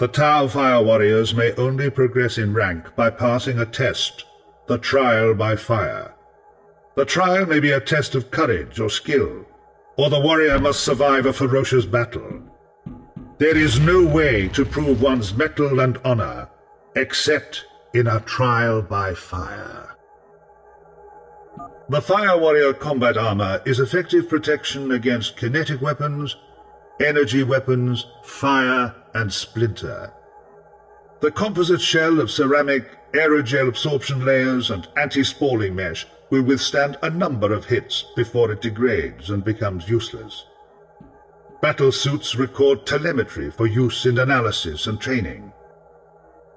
The Tau Fire Warriors may only progress in rank by passing a test, the Trial by Fire. The trial may be a test of courage or skill, or the warrior must survive a ferocious battle. There is no way to prove one's mettle and honor except in a trial by fire. The Fire Warrior combat armor is effective protection against kinetic weapons, energy weapons, fire, and splinter. The composite shell of ceramic, aerogel absorption layers, and anti-spalling mesh will withstand a number of hits before it degrades and becomes useless. Battle suits record telemetry for use in analysis and training.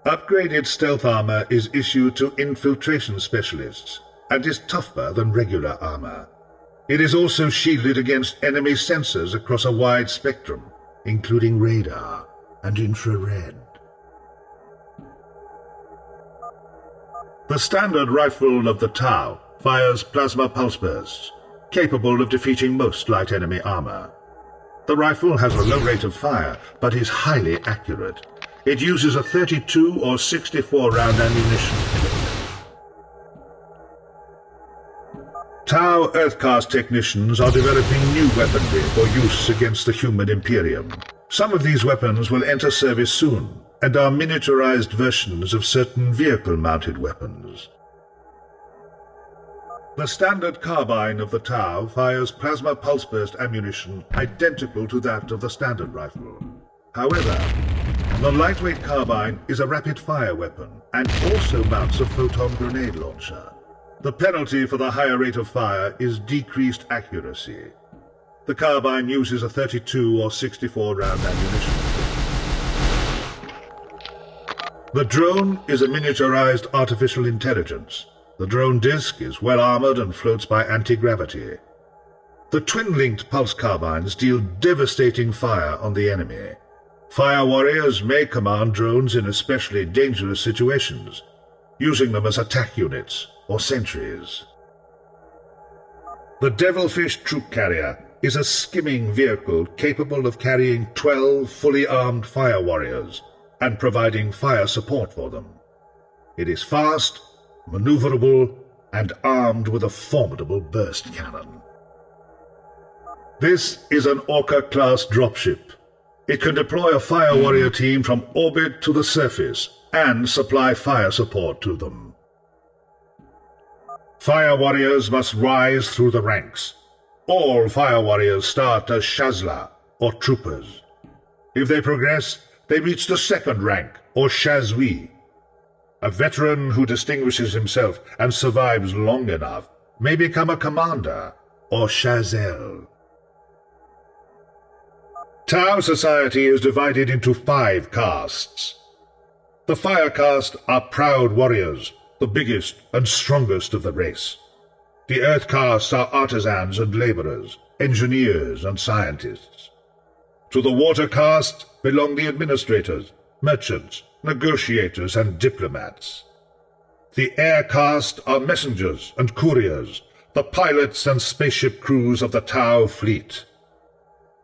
Upgraded stealth armor is issued to infiltration specialists and is tougher than regular armor. It is also shielded against enemy sensors across a wide spectrum, including radar and infrared. The standard rifle of the Tau fires plasma pulse bursts, capable of defeating most light enemy armor. The rifle has a low rate of fire, but is highly accurate. It uses a 32 or 64 round ammunition. Tau Earthcast technicians are developing new weaponry for use against the human Imperium. Some of these weapons will enter service soon, and are miniaturized versions of certain vehicle-mounted weapons. The standard carbine of the Tau fires plasma pulse burst ammunition identical to that of the standard rifle. However, the lightweight carbine is a rapid-fire weapon and also mounts a photon grenade launcher. The penalty for the higher rate of fire is decreased accuracy. The carbine uses a 32 or 64 round ammunition. The drone is a miniaturized artificial intelligence. The drone disc is well armored and floats by anti-gravity. The twin-linked pulse carbines deal devastating fire on the enemy. Fire warriors may command drones in especially dangerous situations, using them as attack units or sentries. The Devilfish troop carrier is a skimming vehicle capable of carrying 12 fully armed fire warriors and providing fire support for them. It is fast, maneuverable, and armed with a formidable burst cannon. This is an Orca-class dropship. It can deploy a fire warrior team from orbit to the surface and supply fire support to them. Fire warriors must rise through the ranks. All fire warriors start as Shazla, or troopers. If they progress, they reach the second rank, or Shazwi. A veteran who distinguishes himself and survives long enough may become a commander, or Shazel. Tau society is divided into 5 castes. The fire caste are proud warriors, the biggest and strongest of the race. The earth castes are artisans and laborers, engineers and scientists. To the water caste belong the administrators, merchants, negotiators and diplomats. The air caste are messengers and couriers, the pilots and spaceship crews of the Tau fleet.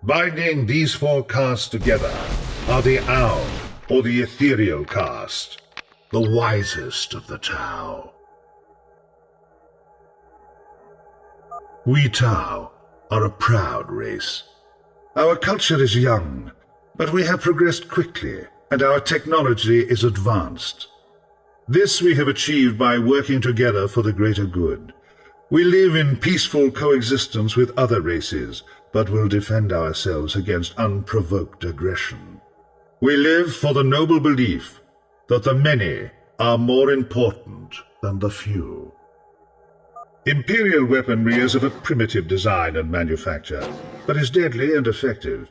Binding these 4 castes together are the Aum, or the ethereal caste, the wisest of the Tau. We Tau are a proud race. Our culture is young, but we have progressed quickly, and our technology is advanced. This we have achieved by working together for the greater good. We live in peaceful coexistence with other races, but will defend ourselves against unprovoked aggression. We live for the noble belief that the many are more important than the few. Imperial weaponry is of a primitive design and manufacture, but is deadly and effective.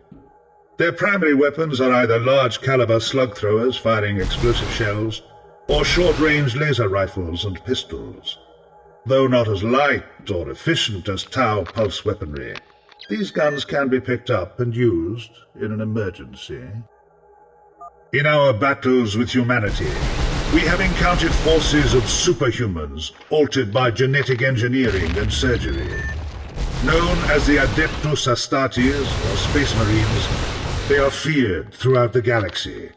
Their primary weapons are either large-caliber slug throwers firing explosive shells, or short-range laser rifles and pistols. Though not as light or efficient as Tau pulse weaponry, these guns can be picked up and used in an emergency. In our battles with humanity, we have encountered forces of superhumans altered by genetic engineering and surgery. Known as the Adeptus Astartes, or Space Marines, they are feared throughout the galaxy.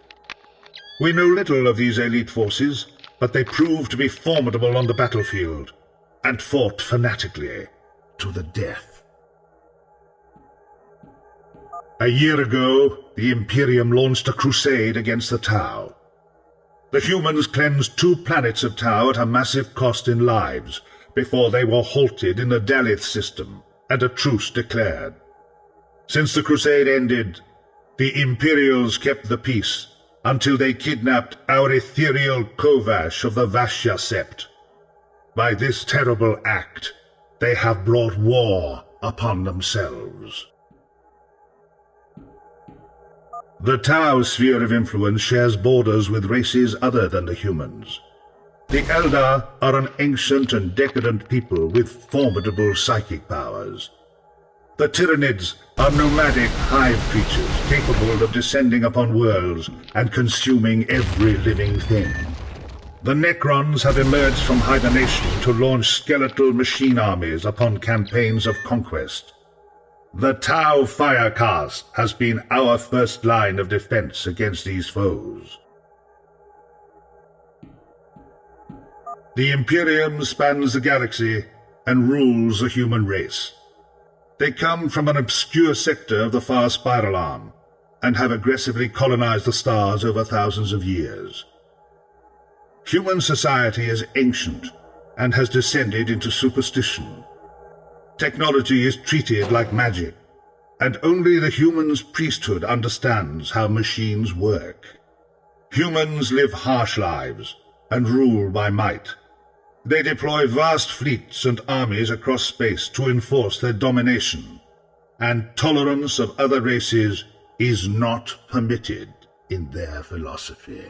We know little of these elite forces, but they proved to be formidable on the battlefield, and fought fanatically to the death. A year ago, the Imperium launched a crusade against the Tau. The humans cleansed 2 planets of Tau at a massive cost in lives, before they were halted in the Dalith system, and a truce declared. Since the crusade ended, the Imperials kept the peace, until they kidnapped our ethereal Kovash of the Vashya Sept. By this terrible act, they have brought war upon themselves. The Tau sphere of influence shares borders with races other than the humans. The Eldar are an ancient and decadent people with formidable psychic powers. The Tyranids are nomadic hive creatures capable of descending upon worlds and consuming every living thing. The Necrons have emerged from hibernation to launch skeletal machine armies upon campaigns of conquest. The Tau Firecaste has been our first line of defense against these foes. The Imperium spans the galaxy and rules the human race. They come from an obscure sector of the far spiral arm, and have aggressively colonized the stars over thousands of years. Human society is ancient, and has descended into superstition. Technology is treated like magic, and only the human's priesthood understands how machines work. Humans live harsh lives, and rule by might. They deploy vast fleets and armies across space to enforce their domination, and tolerance of other races is not permitted in their philosophy.